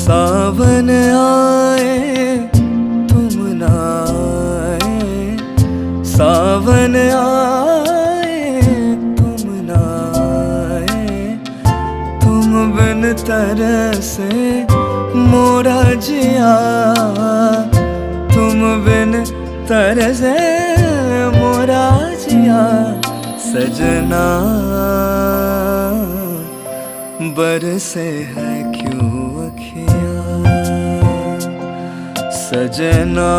सावन आए तुम ना आए, सावन आए तुम ना आए, तुम बिन तरसे मोरा जिया, तुम बिन तरसे मोरा जिया। सजना बरसे है क्यों अखियाँ, सजना